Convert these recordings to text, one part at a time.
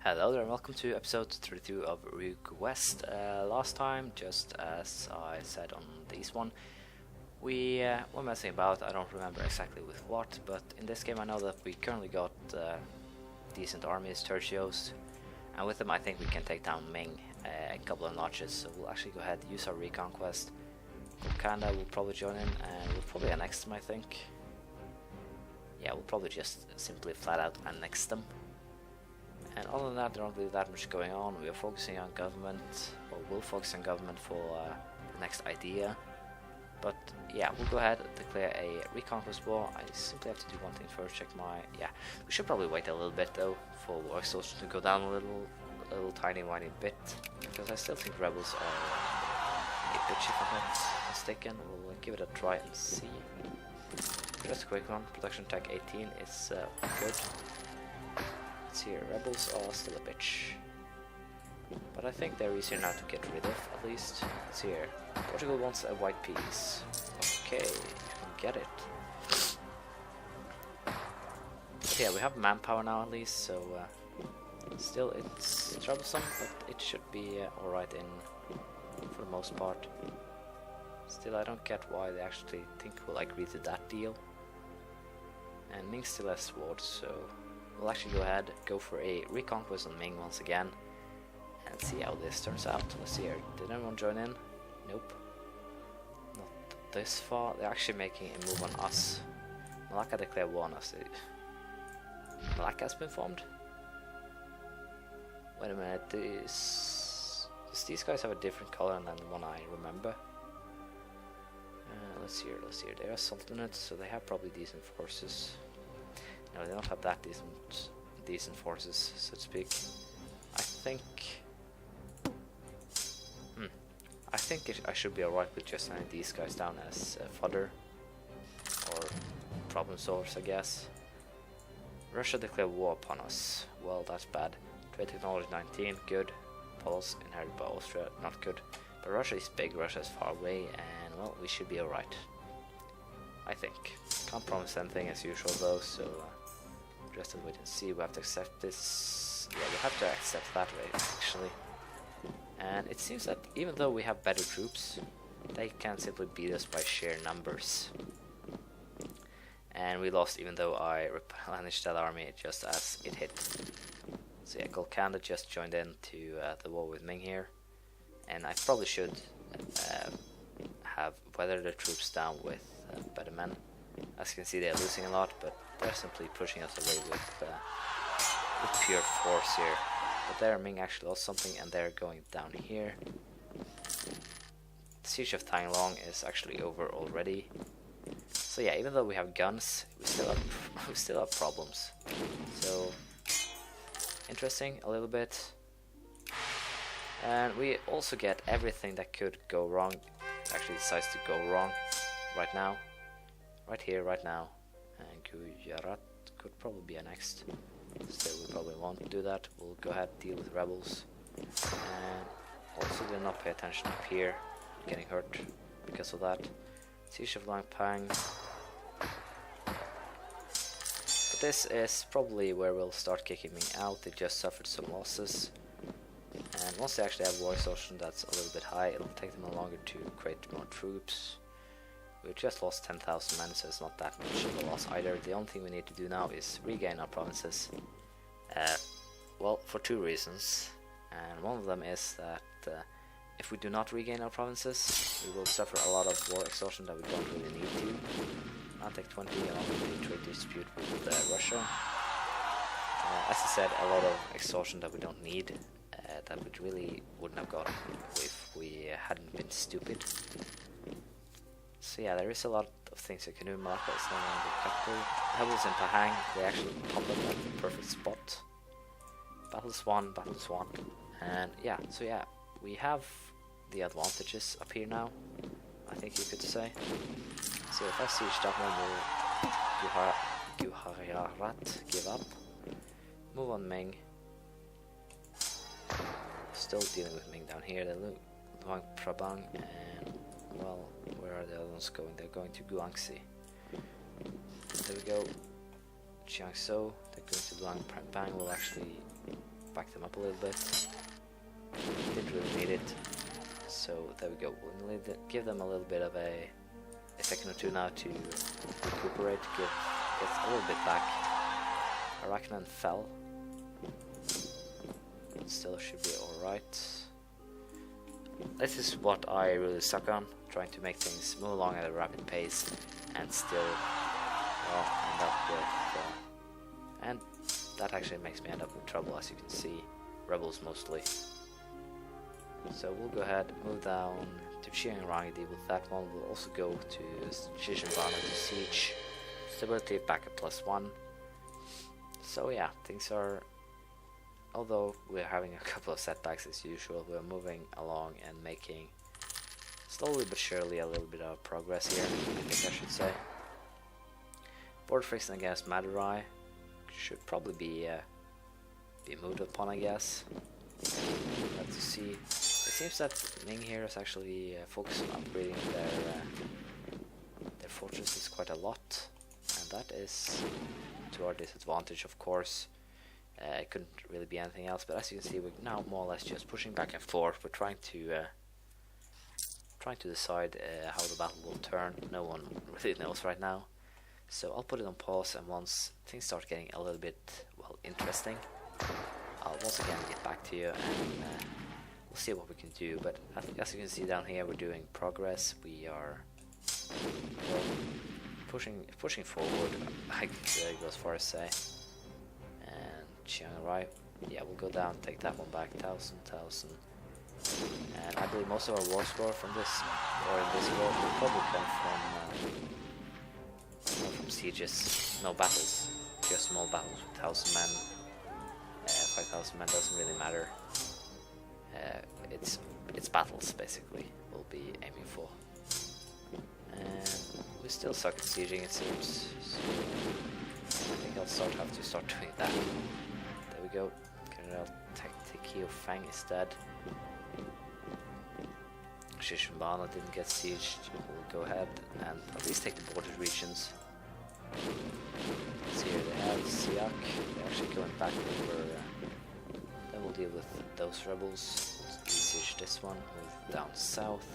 Hello there and welcome to episode 32 of Ryukyu West. Last time, just as I said on this one, we were messing about. I don't remember exactly with what, but in this game I know that we currently got decent armies, tertios, and with them I think we can take down Ming a couple of notches, so we'll actually go ahead and use our reconquest. Wakanda will probably join in, and we'll probably annex them, I think. Yeah, we'll probably just simply flat out annex them. And other than that, there aren't really that much going on. We are focusing on government, or will focus on government for the next idea. But yeah, we'll go ahead and declare a reconquest war. I simply have to do one thing first, check my... Yeah, we should probably wait a little bit though, for war exhaustion to go down a little tiny bit. Because I still think rebels are a bitch if I'm not mistaken. We'll give it a try and see. Just a quick one, production tech 18 is good. Here, rebels are still a bitch, but I think they're easier now to get rid of, at least. It's here. Portugal wants a white piece. Okay, you can get it. But yeah, we have manpower now at least, so still it's troublesome, but it should be alright for the most part. Still, I don't get why they actually think we'll agree to that deal. And Ming still has swords, so we'll actually go for a reconquest on Ming once again and see how this turns out. Let's see here. Did anyone join in? Nope. Not this far. They're actually making a move on us. Malacca declared war on us. Malacca has been formed? Wait a minute. Does these guys have a different color than the one I remember? Let's see here. They are sultanates, so they have probably decent forces. No, they don't have that decent forces, so to speak. I think I should be alright with just sending these guys down as fodder or problem solvers, I guess. Russia declared war upon us. Well, that's bad. Trade technology 19, good. Poles inherited by Austria, not good. But Russia is big, Russia is far away, and well, we should be alright. I think. Can't promise anything as usual though, so just wait and see. We have to accept this. Yeah, we have to accept that way actually. And it seems that even though we have better troops, they can simply beat us by sheer numbers. And we lost even though I replenished that army just as it hit. So yeah, Golconda just joined in to the war with Ming here. And I probably should have weathered the troops down with better men. As you can see, they're losing a lot, but they're simply pushing us away with pure force here. But there, Ming actually lost something, and they're going down here. The siege of Tanglong is actually over already. So yeah, even though we have guns, we still have problems. So interesting, a little bit. And we also get everything that could go wrong. Actually decides to go wrong right now. Right here, right now. And Gujarat could probably be annexed. Still, we probably won't do that. We'll go ahead and deal with rebels. And also did not pay attention up here. Getting hurt because of that. Siege of Langpang. But this is probably where we'll start kicking Ming out. They just suffered some losses. And once they actually have war exhaustion that's a little bit high, it'll take them longer to create more troops. We just lost 10,000 men, so it's not that much of a loss either. The only thing we need to do now is regain our provinces. Well, for two reasons. And one of them is that if we do not regain our provinces, we will suffer a lot of war exhaustion that we don't really need to. Atlantic 20 along with the trade dispute with Russia. As I said, a lot of exhaustion that we don't need. That we really wouldn't have gotten if we hadn't been stupid. So yeah, there is a lot of things you can do. Malacca is no longer the capital. Rebels in Pahang, they actually pop up at the perfect spot. Battles won. And yeah, so yeah, we have the advantages up here now, I think you could say. So if I siege that one, will Gujarat give up? Move on Ming. Still dealing with Ming down here. They're Luang Prabang, and well, where are the other ones going? They're going to Guangxi. There we go. Jiangsu, they're going to Luang Prabang. Will actually back them up a little bit. Didn't really need it. So there we go. We'll give them a little bit of a second or two now to recuperate, get a little bit back. Arachnan fell. Still should be alright. This is what I really suck on, trying to make things move along at a rapid pace and still end up with... and that actually makes me end up with trouble, as you can see. Rebels mostly. So we'll go ahead, move down to Chiangrangi, deal with that one. We'll also go to Shishinbana to siege. Stability back at +1. So yeah, things are... although we're having a couple of setbacks as usual, we're moving along and making slowly but surely a little bit of progress here, I think I should say. Border friction against Madurai should probably be moved upon, I guess. Let's see. It seems that Ming here is actually focused on upgrading their fortresses quite a lot, and that is to our disadvantage, of course. It couldn't really be anything else, but as you can see, we're now more or less just pushing back and forth. We're trying to decide how the battle will turn. No one really knows right now, so I'll put it on pause, and once things start getting a little bit, well, interesting, I'll once again get back to you, and we'll see what we can do. But as you can see down here, we're doing progress. We are, well, pushing forward, I go as far as say. Chiang Rai, yeah, we'll go down, take that one back, 1,000. And I believe most of our war score from this, or in this war, will probably come from sieges, no battles, just small battles with 1,000 men, 5,000 men, doesn't really matter. It's battles, basically, we'll be aiming for. And we still suck at sieging, it seems, so I think I'll have to start doing that. There we go. General Tekio Fang is dead. Shishinbana didn't get sieged. We'll go ahead and at least take the border regions. So here they have Siak. They're actually going back over. Then we'll deal with those rebels. We'll siege this one. Move down south.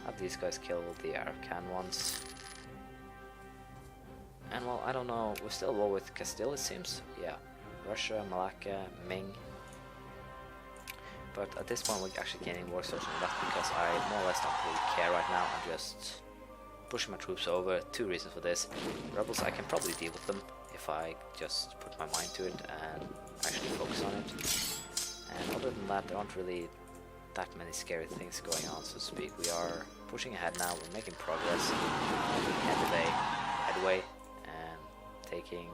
Have these guys kill the Arakan ones. And well, I don't know. We're still at war with Castile, it seems. Yeah. Russia, Malacca, Ming. But at this point we're actually gaining war resources, and that's because I more or less don't really care right now. I'm just pushing my troops over. Two reasons for this. Rebels, I can probably deal with them if I just put my mind to it and actually focus on it. And other than that, there aren't really that many scary things going on, so to speak. We are pushing ahead now, we're making progress, making headway, and taking,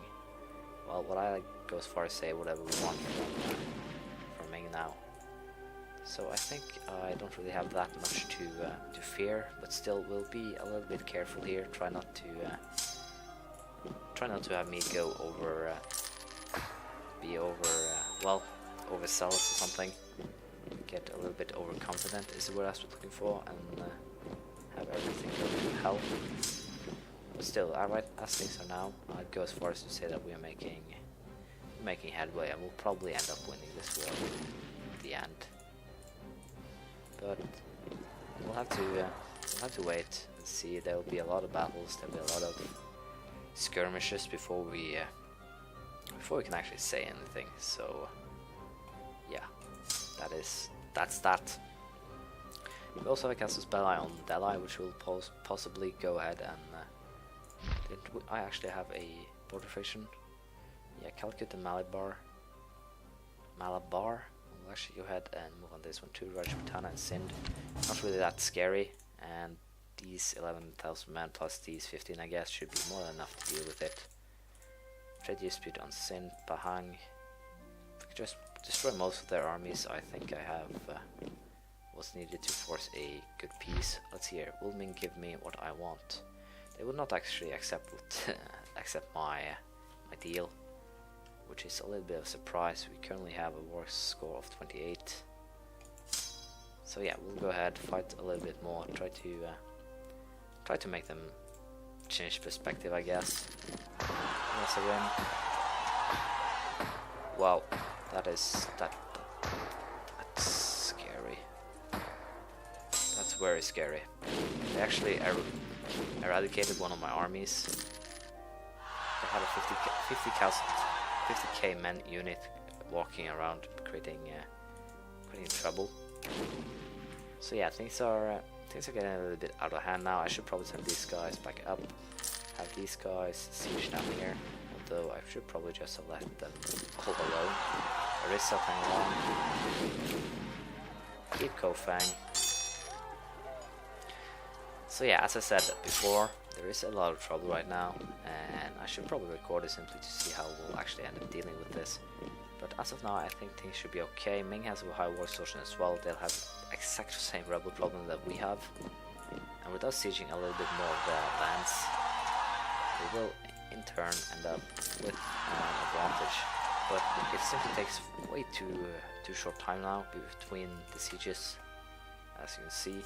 well, what I go as far as say whatever we want from Ming now. So I think I don't really have that much to fear, but still we'll be a little bit careful here. Try not to have me go over, overzealous or something. Get a little bit overconfident is the word I was looking for, and have everything go to hell. But still, as things are now, I'd go as far as to say that we are making headway, and we'll probably end up winning this war at the end. But we'll have to wait and see. There will be a lot of battles. There will be a lot of skirmishes before we can actually say anything. So yeah, that's that. We also have a Casus Belli on Delhi, which will possibly go ahead and I actually have a border friction. Yeah, Calcutta and Malabar. We'll actually go ahead and move on this one to Rajputana and Sindh. Not really that scary, and these 11,000 men plus these 15, I guess, should be more than enough to deal with it. Trade dispute on Sindh, Pahang. If we could just destroy most of their armies, I think I have what's needed to force a good peace. Let's see here. Will Ming give me what I want? They would not actually accept my deal, which is a little bit of a surprise. We currently have a war score of 28. So yeah, we'll go ahead, fight a little bit more, try to make them change perspective, I guess. Wow, That's scary. That's very scary. They actually eradicated one of my armies. They had a 50k men unit walking around, creating trouble. So yeah, things are getting a little bit out of hand now. I should probably send these guys back up. Have these guys siege down here. Although I should probably just have let them all alone. There is something wrong. Keep Kofang. So yeah, as I said before, there is a lot of trouble right now, and I should probably record it simply to see how we'll actually end up dealing with this. But as of now, I think things should be okay. Ming has a high war extortion as well. They'll have exactly the same rebel problem that we have. And without sieging a little bit more of the lands, we will in turn end up with an advantage. But it simply takes way too short time now between the sieges, as you can see.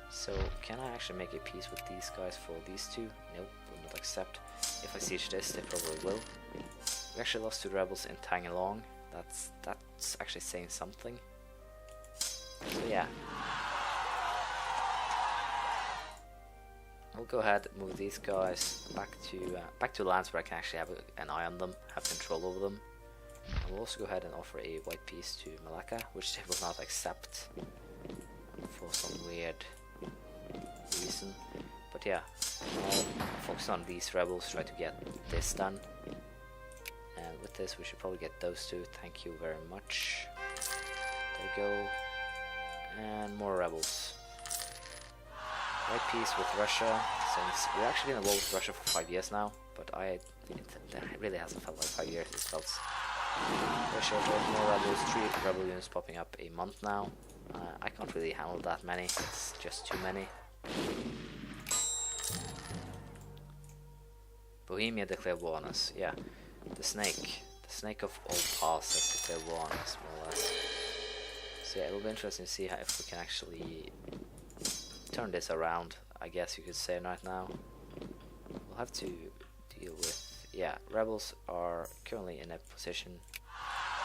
So can I actually make a peace with these guys for these two? Nope, will not accept. If I siege this, they probably will. We actually lost 2 rebels in Tangalong. That's actually saying something. So yeah, we'll go ahead and move these guys back to lands where I can actually have an eye on them, have control over them. And we'll also go ahead and offer a white peace to Malacca, which they will not accept for some weird reason. But yeah, I'll focus on these rebels, try to get this done. And with this, we should probably get those two. Thank you very much. There you go. And more rebels. White peace with Russia, since we've actually been in a war with Russia for 5 years now, but it really hasn't felt like 5 years. It felt Russia with more rebels, 3 rebel units popping up a month now. I can't really handle that many, it's just too many. Bohemia declared war on us, yeah. The snake of old past has declared war on us, more or less. So yeah, it will be interesting to see if we can actually turn this around, I guess you could say right now. We'll have to deal with, yeah, rebels are currently in a position,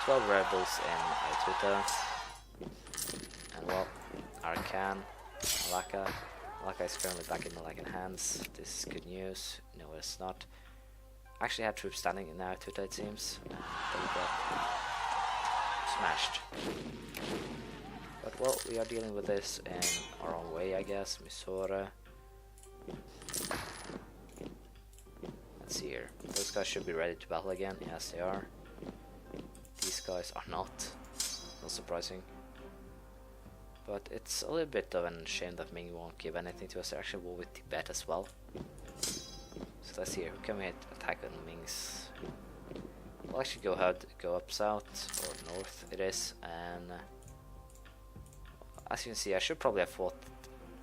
12 rebels in Aituta, and well, Arakan, Malacca is currently back in Malaccan hands. This is good news. No, it's not. I actually have troops standing in Aituta, it seems. There we go. Smashed. But well, we are dealing with this in our own way, I guess. Misora. Let's see here. Those guys should be ready to battle again. Yes, they are. These guys are not. Not surprising. But it's a little bit of a shame that Ming won't give anything to us. They're actually war with Tibet as well. So let's see here. Can we attack on Ming's? We'll actually go up south or north. It is, and as you can see, I should probably have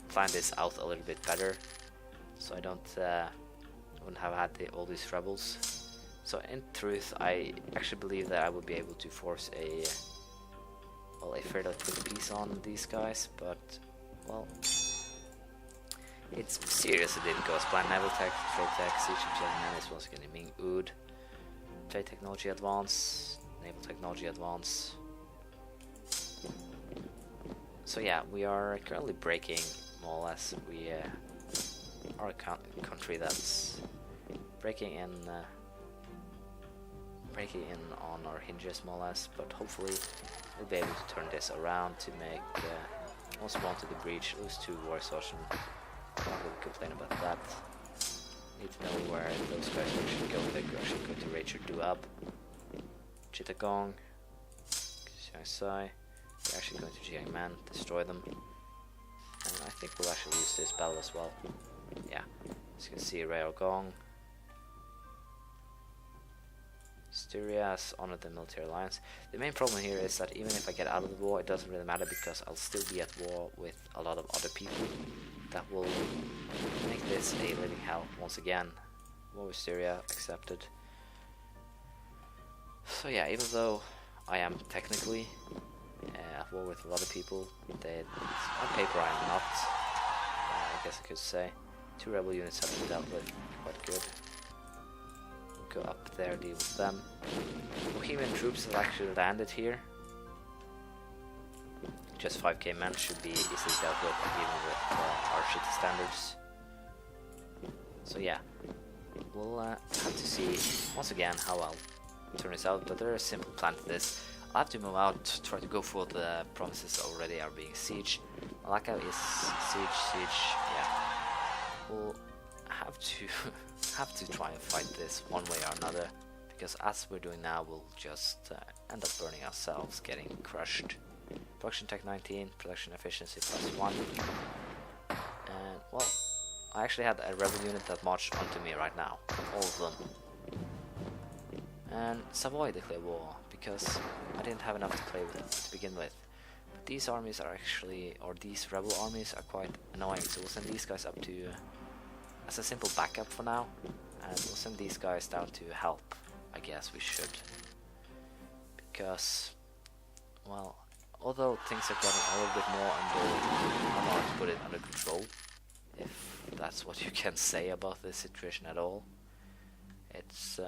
planned this out a little bit better, so I wouldn't have had all these rebels. So in truth, I actually believe that I would be able to force a fairly quick peace on these guys, but well, it's seriously didn't go as planned. Naval tech, trade tech, siege of German once again Ming Oud. Trade technology advance, naval technology advance. So yeah, we are currently breaking more or less. We are a country that's breaking in on our hinges more or less, but hopefully we'll be able to turn this around to make most wanted the breach, lose 2 war exhaustion. Not really complain about that. Need to know where those guys are actually going. They're actually going to Rachel Duab, Chittagong, Xiangsai. They're actually going to Jiangman, destroy them. And I think we'll actually lose this battle as well. Yeah, as you can see, Railgong. Styria has honored the military alliance. The main problem here is that even if I get out of the war, it doesn't really matter because I'll still be at war with a lot of other people that will make this a living hell once again. War with Styria accepted. So yeah, even though I am technically at war with a lot of people, on paper I am not. I guess I could say 2 rebel units have been dealt with quite good. go up there, deal with them. Bohemian troops have actually landed here. Just 5k men should be easily dealt with, even with our shitty standards. So yeah, we'll have to see once again how I'll turn this out, but there is a simple plan to this. I'll have to move out, try to go for the provinces already are being sieged. Malacca is siege, yeah. We'll have to try and fight this one way or another, because as we're doing now, we'll just end up burning ourselves, getting crushed. Production tech 19, production efficiency +1. And well, I actually had a rebel unit that marched onto me right now, all of them. And Savoy declared war, because I didn't have enough to play with to begin with. But these armies are actually, or these rebel armies are quite annoying, so we'll send these guys up to as a simple backup for now, and we'll send these guys down to help. I guess we should, because, well, although things are getting a little bit more under, I don't know how to put it, under control, if that's what you can say about this situation at all. It's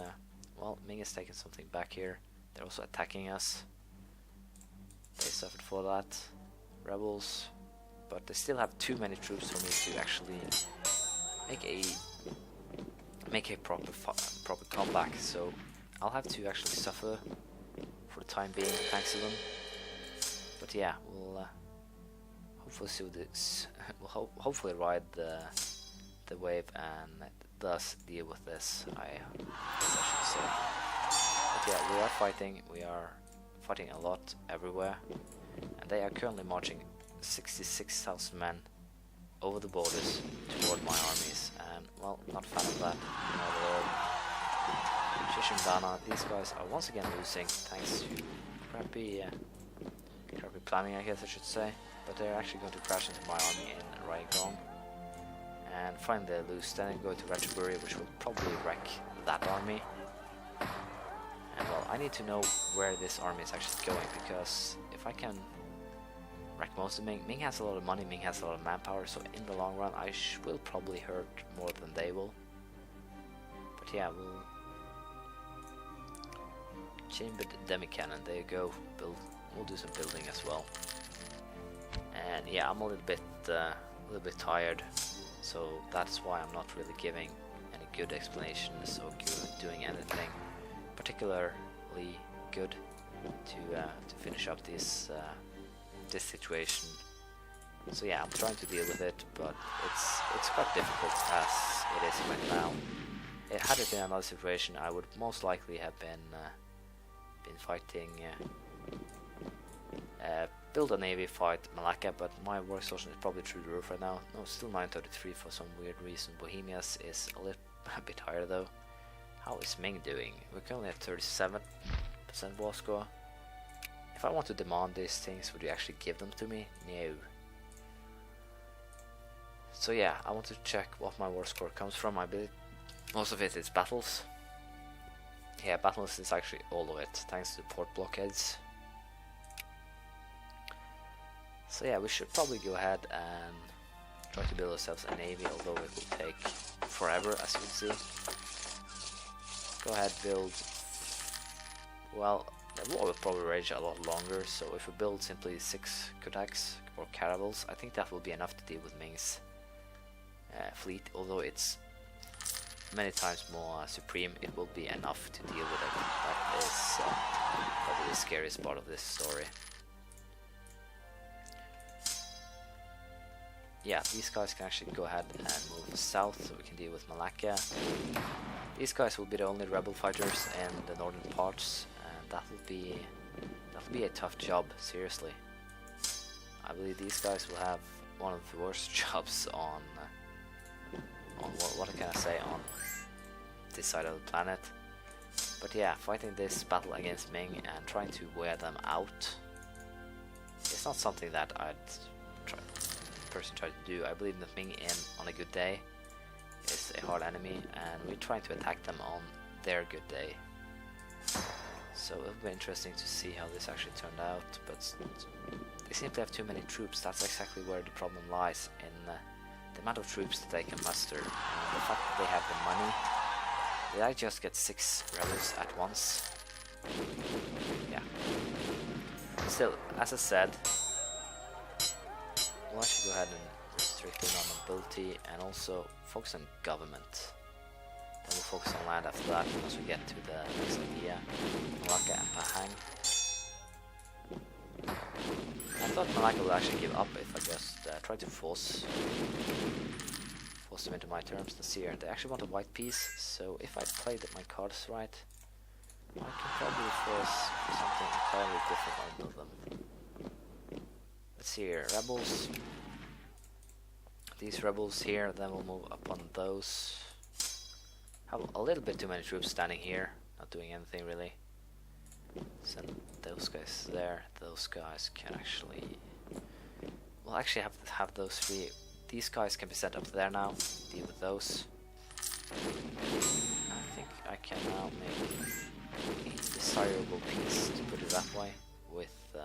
well, Ming is taking something back here. They're also attacking us. They suffered for that, rebels, but they still have too many troops for me to actually make a proper comeback. So I'll have to actually suffer for the time being, thanks to them. But yeah, we'll hopefully see this. We'll hopefully ride the wave and thus deal with this, I should say. But yeah, we are fighting. We are fighting a lot everywhere, and they are currently marching 66,000 men over the borders toward my armies, and well, not a fan of that, not at all. Shishindana, these guys are once again losing thanks to crappy planning, I guess I should say, but they're actually going to crash into my army in Ryukyu, and finally they lose, then go to Ratchaburi, which will probably wreck that army. And well, I need to know where this army is actually going, because if I can wreck most of Ming has a lot of money, Ming has a lot of manpower, so in the long run I will probably hurt more than they will. But yeah, we'll chamber demi-cannon, there you go, we'll do some building as well. And yeah, I'm a little bit tired, so that's why I'm not really giving any good explanations or doing anything particularly good to finish up this situation. So yeah, I'm trying to deal with it, but it's quite difficult as it is right now. Had it been another situation, I would most likely have been fighting, build a navy, fight Malacca, but my war exhaustion is probably through the roof right now. No, still 933 for some weird reason. Bohemia's is a bit higher though. How is Ming doing? We're currently at 37% war score. If I want to demand these things, would you actually give them to me? No. So yeah, I want to check what my war score comes from. I believe most of it is battles. Yeah, battles is actually all of it, thanks to the port blockades. So yeah, we should probably go ahead and try to build ourselves a navy, although it will take forever, as you can see. Go ahead, build. Well, the war will probably rage a lot longer, so if we build simply 6 Kodaks or caravels, I think that will be enough to deal with Ming's fleet, although it's many times more supreme, it will be enough to deal with it. That is probably the scariest part of this story. Yeah, these guys can actually go ahead and move south so we can deal with Malacca. These guys will be the only rebel fighters in the northern parts, and that'll be a tough job, seriously. I believe these guys will have one of the worst jobs on what can I say, on this side of the planet. But yeah, fighting this battle against Ming and trying to wear them out, it's not something that I'd try to do. I believe that Ming on a good day is a hard enemy, and we're trying to attack them on their good day. So it'll be interesting to see how this actually turned out, but they simply have too many troops. That's exactly where the problem lies, in the amount of troops that they can muster, and the fact that they have the money Did I just get 6 rebels at once? Yeah. Still, as I said, we'll actually go ahead and restrict in on mobility and also focus on government. Then we'll focus on land after that once we get to the next idea. Malacca and Pahang. I thought Malacca would actually give up if I just tried to force them into my terms this year. They actually want a white piece, so if I played my cards right, I can probably force something entirely different on them. Let's see here, rebels. These rebels here, then we'll move up on those. Have a little bit too many troops standing here, not doing anything really. Send those guys there. Those guys can actually... We'll actually have those 3. These guys can be sent up there now. Deal with those. I think I can now make a desirable piece, to put it that way, with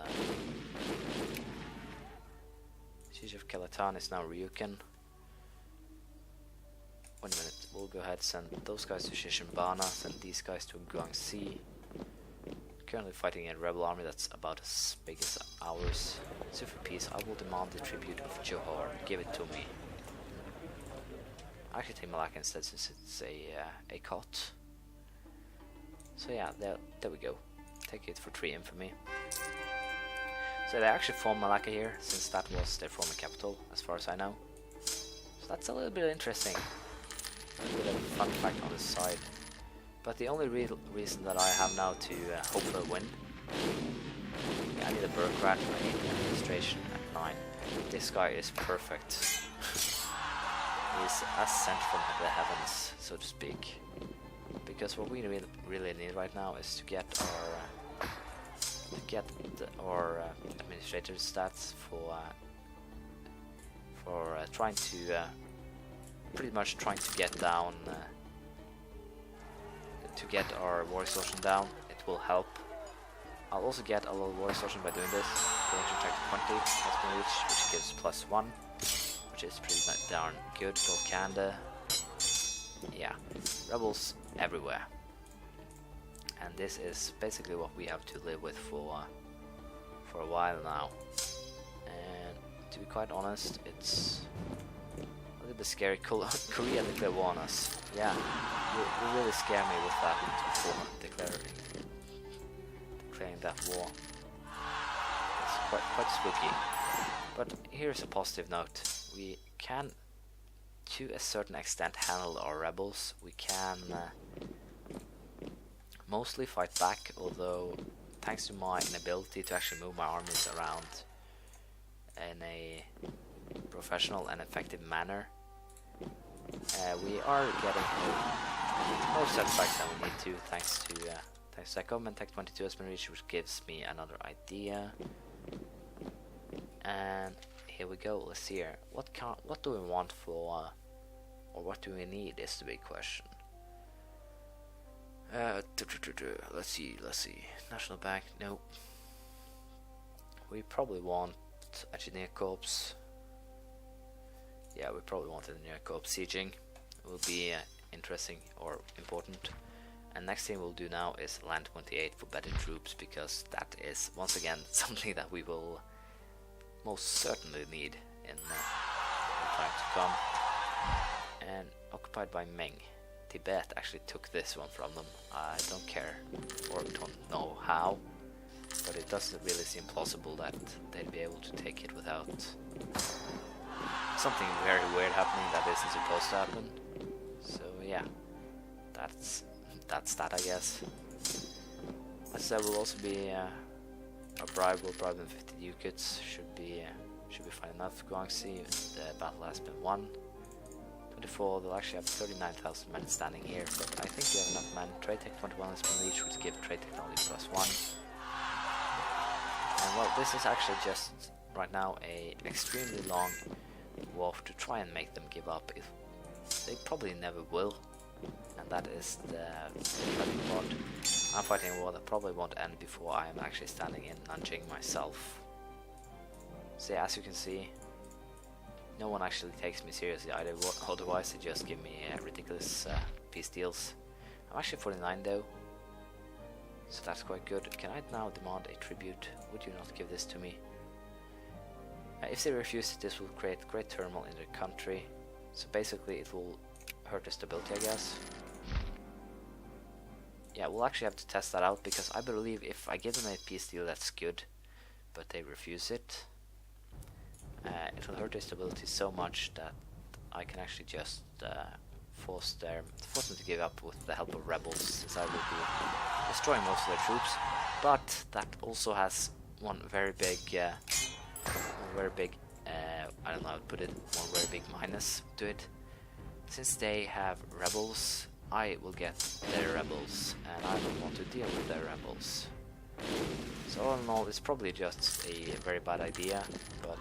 Siege of Kelatan is now Ryukyu. Wait a minute, we'll go ahead and send those guys to Shishimbana, send these guys to Guangxi. Currently fighting a rebel army that's about as big as ours. So for peace, I will demand the tribute of Johor. Give it to me. I actually take Malacca instead since it's a cot. So yeah, there we go. Take it for 3 infamy. So they actually formed Malacca here, since that was their former capital, as far as I know. So that's a little bit interesting. A bit of a fun fact on the side. But the only real reason that I have now to hope for a win... Yeah, I need a bureaucrat, I need administration at 9. This guy is perfect. He's as sent from the heavens, so to speak. Because what we really need right now is to get our administrator stats for trying to pretty much trying to get down to get our war exhaustion down. It will help. I'll also get a little war exhaustion by doing this. Production check 20 has been reached, which gives +1, which is pretty darn good. Golkanda, yeah, rebels everywhere, and this is basically what we have to live with for a while now. And to be quite honest, it's a little bit scary. Korea declare war on us. Yeah, you really scare me with that before declaring that war. It's quite spooky. But here's a positive note. We can, to a certain extent, handle our rebels. We can mostly fight back, although thanks to my inability to actually move my armies around in a professional and effective manner, we are getting more setbacks than we need to, thanks to that government tech 22 has been reached, which gives me another idea. And here we go. Let's see here. What do we want for, or what do we need is the big question. Let's see. National Bank, no. We probably want Engineer Corps. Yeah, we probably want Engineer Corps sieging. It will be interesting or important. And next thing we'll do now is Land 28 for better troops, because that is once again something that we will most certainly need in the time to come. And occupied by Ming. Tibet actually took this one from them. I don't care, or don't know how, but it doesn't really seem plausible that they'd be able to take it without something very weird happening that isn't supposed to happen. So yeah, that's that, I guess. As I said, will also be a bribe. We'll bribe them 50 ducats. Should be fine enough. Guangxi, the battle has been won. 24, they'll actually have 39,000 men standing here, but I think we have enough men. Trade Tech 21 has been reached, which give Trade Technology +1. And well, this is actually just right now a extremely long war to try and make them give up. If they probably never will, and that is the funny part. I'm fighting a war that probably won't end before I am actually standing in Nanjing myself. So yeah, as you can see, no one actually takes me seriously either, otherwise they just give me ridiculous peace deals. I'm actually 49 though, so that's quite good. Can I now demand a tribute? Would you not give this to me? If they refuse it, this will create great turmoil in their country. So basically it will hurt their stability, I guess. Yeah, we'll actually have to test that out, because I believe if I give them a peace deal, that's good, but they refuse it, it will hurt their stability so much that I can actually just force them to give up with the help of rebels, since I will be destroying most of their troops. But that also has one very big I don't know how to put it, one very big minus to it. Since they have rebels, I will get their rebels, and I don't want to deal with their rebels. So all in all, it's probably just a very bad idea, but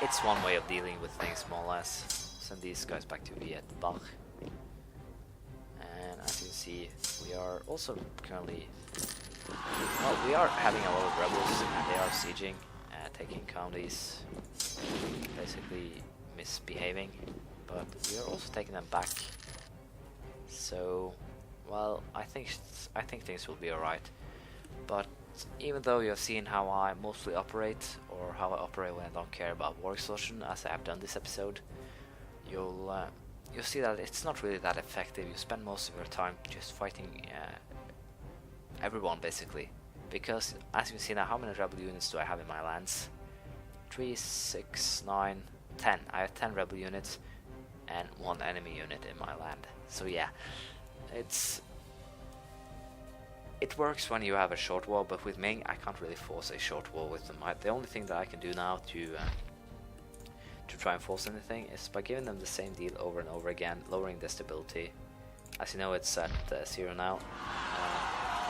it's one way of dealing with things, more or less. Send these guys back to Vietbach. And as you can see, we are also currently, well, we are having a lot of rebels, and they are sieging, taking counties, basically misbehaving, but we are also taking them back. So, well, I think things will be alright. But even though you've seen how I mostly operate, or how I operate when I don't care about war exhaustion, as I have done this episode, you'll see that it's not really that effective. You spend most of your time just fighting everyone, basically. Because, as you can see now, how many rebel units do I have in my lands? 3, 6, 9, 10. I have 10 rebel units and 1 enemy unit in my land. So yeah, it works when you have a short war, but with Ming I can't really force a short war with them. The only thing that I can do now to try and force anything is by giving them the same deal over and over again, lowering the stability. As you know, it's at 0 now.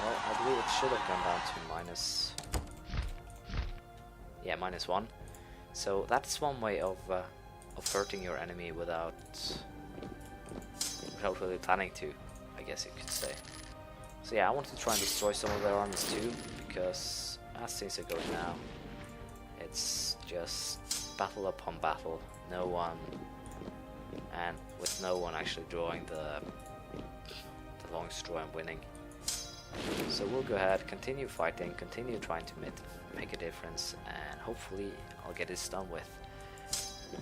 Well, I believe it should have gone down to -1. So that's one way of hurting your enemy without really planning to, I guess you could say. So yeah, I want to try and destroy some of their armies too, because as things are going now, it's just battle upon battle, and with no one actually drawing the long straw and winning. So we'll go ahead, continue fighting, continue trying to make a difference, and hopefully I'll get this done with.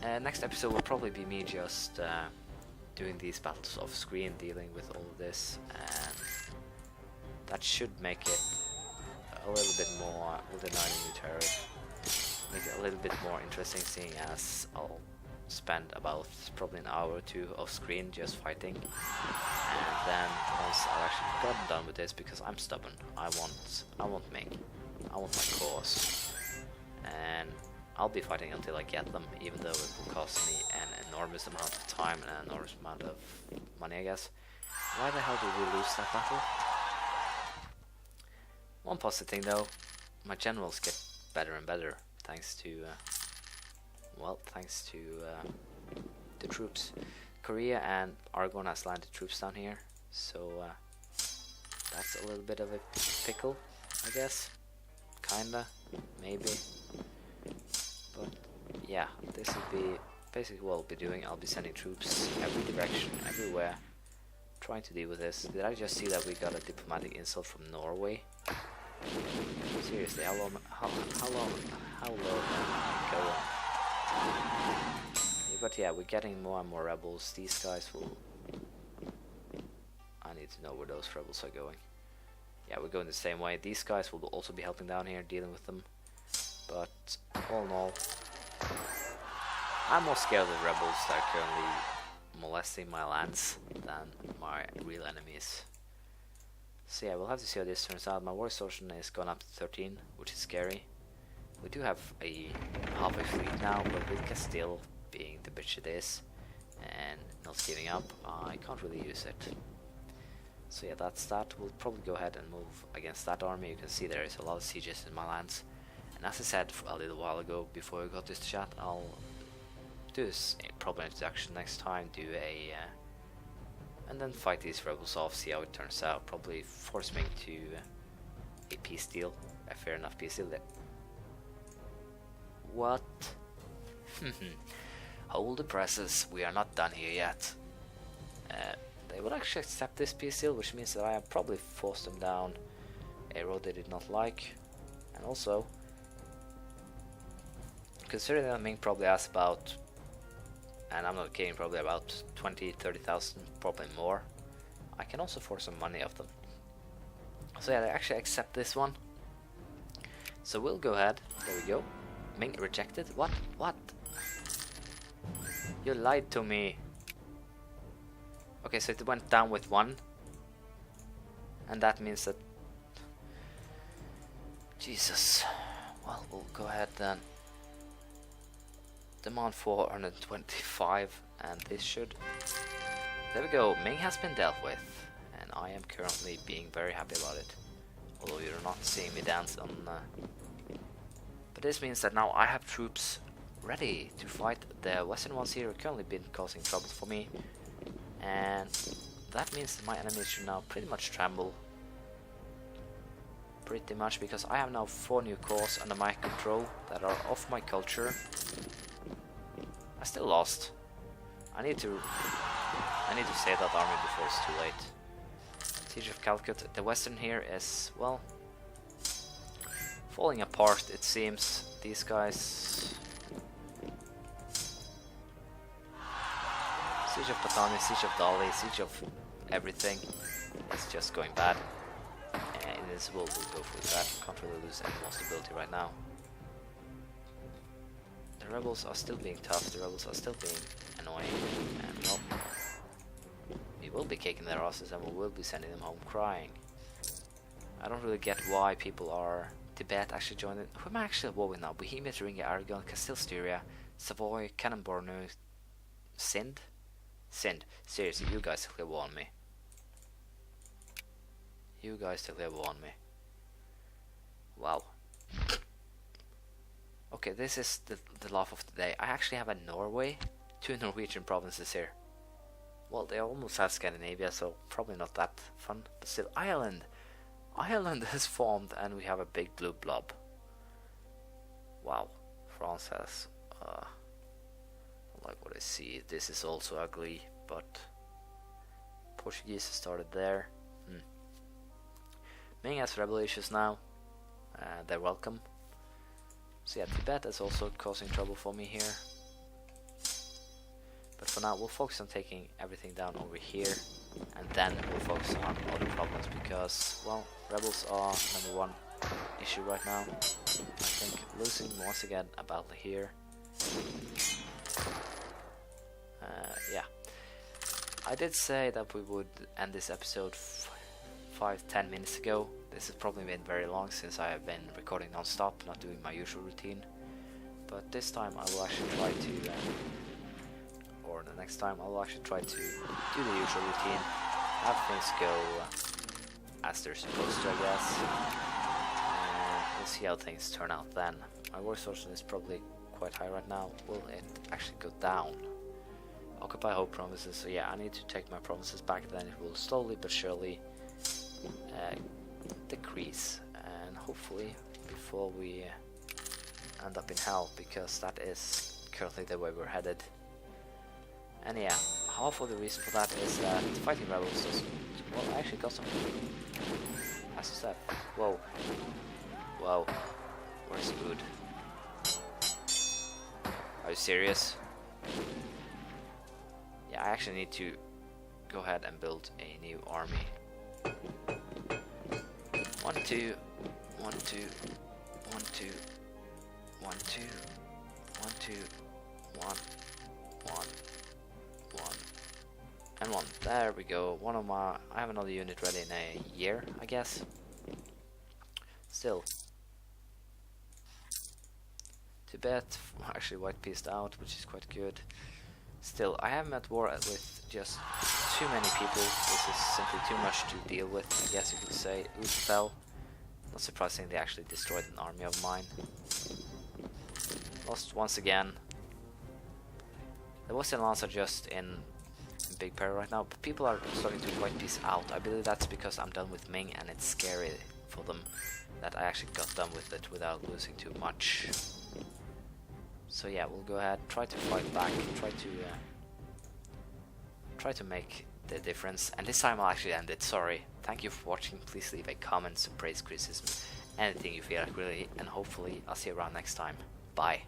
Next episode will probably be me just doing these battles off screen, dealing with all of this, and that should make it a little bit more, with the 9 new tariff, make it a little bit more interesting, seeing as I'll spend about probably an hour or 2 off screen just fighting. And then once I've actually gotten done with this, because I'm stubborn, I want Ming, I want my cause, and I'll be fighting until I get them, even though it will cost me an enormous amount of time and an enormous amount of money, I guess. Why the hell did we lose that battle? One positive thing though, my generals get better and better thanks to the troops. Korea and Argon has landed troops down here, so that's a little bit of a pickle, I guess. Kinda, maybe. But yeah, this will be basically what I'll be doing. I'll be sending troops every direction, everywhere, trying to deal with this. Did I just see that we got a diplomatic insult from Norway? Seriously, how low can I go? But yeah, we're getting more and more rebels. These guys will... I need to know where those rebels are going. Yeah, we're going the same way. These guys will also be helping down here, dealing with them. But all in all, I'm more scared of the rebels that are currently molesting my lands than my real enemies. So yeah, we'll have to see how this turns out. My war exhaustion is gone up to 13, which is scary. We do have a half a fleet now, but with Castile being the bitch it is and not giving up, I can't really use it. So yeah, that's that. We'll probably go ahead and move against that army. You can see there is a lot of sieges in my lands. And as I said a little while ago, before we got this chat, I'll do this proper introduction next time, and then fight these rebels off, see how it turns out. Probably force me to a peace deal, a fair enough peace deal. What? Hold the presses, we are not done here yet. they will actually accept this peace deal, which means that I have probably forced them down a road they did not like. And also, considering that Ming probably has about, and I'm not kidding, probably about 20-30,000, probably more, I can also force some money off them. So yeah, they actually accept this one. So we'll go ahead. There we go. Ming rejected? What? What? You lied to me. Okay, so it went down with 1. And that means that... Jesus. Well, we'll go ahead then. Demand 425, and this should... There we go, Ming has been dealt with, and I am currently being very happy about it. Although you're not seeing me dance on... But this means that now I have troops ready to fight. The western ones here have currently been causing trouble for me. And that means that my enemies should now pretty much tremble. Pretty much, because I have now 4 new cores under my control that are of my culture. I still lost. I need to save that army before it's too late. Siege of Calcutta. The western here is, well, falling apart, it seems. These guys... Siege of Patani, Siege of Dali, Siege of everything is just going bad. Invincible will go through that. Can't really lose any more stability right now. The rebels are still being tough, the rebels are still being annoying, and well, we will be kicking their asses and we will be sending them home crying. I don't really get why people are... Tibet actually joined it. Who am I actually at war with now? Bohemia, Thuringia, Aragon, Castile, Styria, Savoy, Cannon, Bornu, Sind? Sind. Seriously, you guys declare war on me. You guys declare war on me. Wow. Okay, this is the laugh of the day. I actually have a Norway, 2 Norwegian provinces here. Well, they almost have Scandinavia, so probably not that fun. But still, Ireland! Ireland has formed and we have a big blue blob. Wow. France has... I don't like what I see. This is also ugly, but... Portuguese started there. Ming has rebel issues now. They're welcome. So yeah, Tibet is also causing trouble for me here. But for now, we'll focus on taking everything down over here. And then we'll focus on other problems because, well, rebels are #1 issue right now. I think losing once again a battle here. Yeah. I did say that we would end this episode 5-10 minutes ago. This has probably been very long since I have been recording non-stop, not doing my usual routine. But this time I will actually try to, or the next time I will actually try to do the usual routine, have things go as they're supposed to, I guess. And we'll see how things turn out then. My war social is probably quite high right now. Will it actually go down? Occupy whole provinces, so yeah, I need to take my provinces back, then it will slowly but surely decrease, and hopefully before we end up in hell, because that is currently the way we're headed. And yeah, half of the reason for that is that fighting rebels doesn't... Well, I actually got some... As I said, whoa. Whoa. Where's food? Are you serious? Yeah, I actually need to go ahead and build a new army. 1, 2, 1, 2, 1, 2, 1, 2, 1, 2, 1, 1, 1, and 1. There we go. One of my... I have another unit ready in a year, I guess. Still. Tibet actually white pieced out, which is quite good. Still, I am at war with just too many people. This is simply too much to deal with, I guess you could say. Uzbel. Not surprising, they actually destroyed an army of mine. Lost once again. The Western lands are just in big peril right now, but people are starting to white piece out. I believe that's because I'm done with Ming and it's scary for them that I actually got done with it without losing too much. So yeah, we'll go ahead, try to fight back, try to make the difference. And this time I'll actually end it. Sorry. Thank you for watching. Please leave a comment, some praise, criticism, anything you feel like really, and hopefully I'll see you around next time. Bye.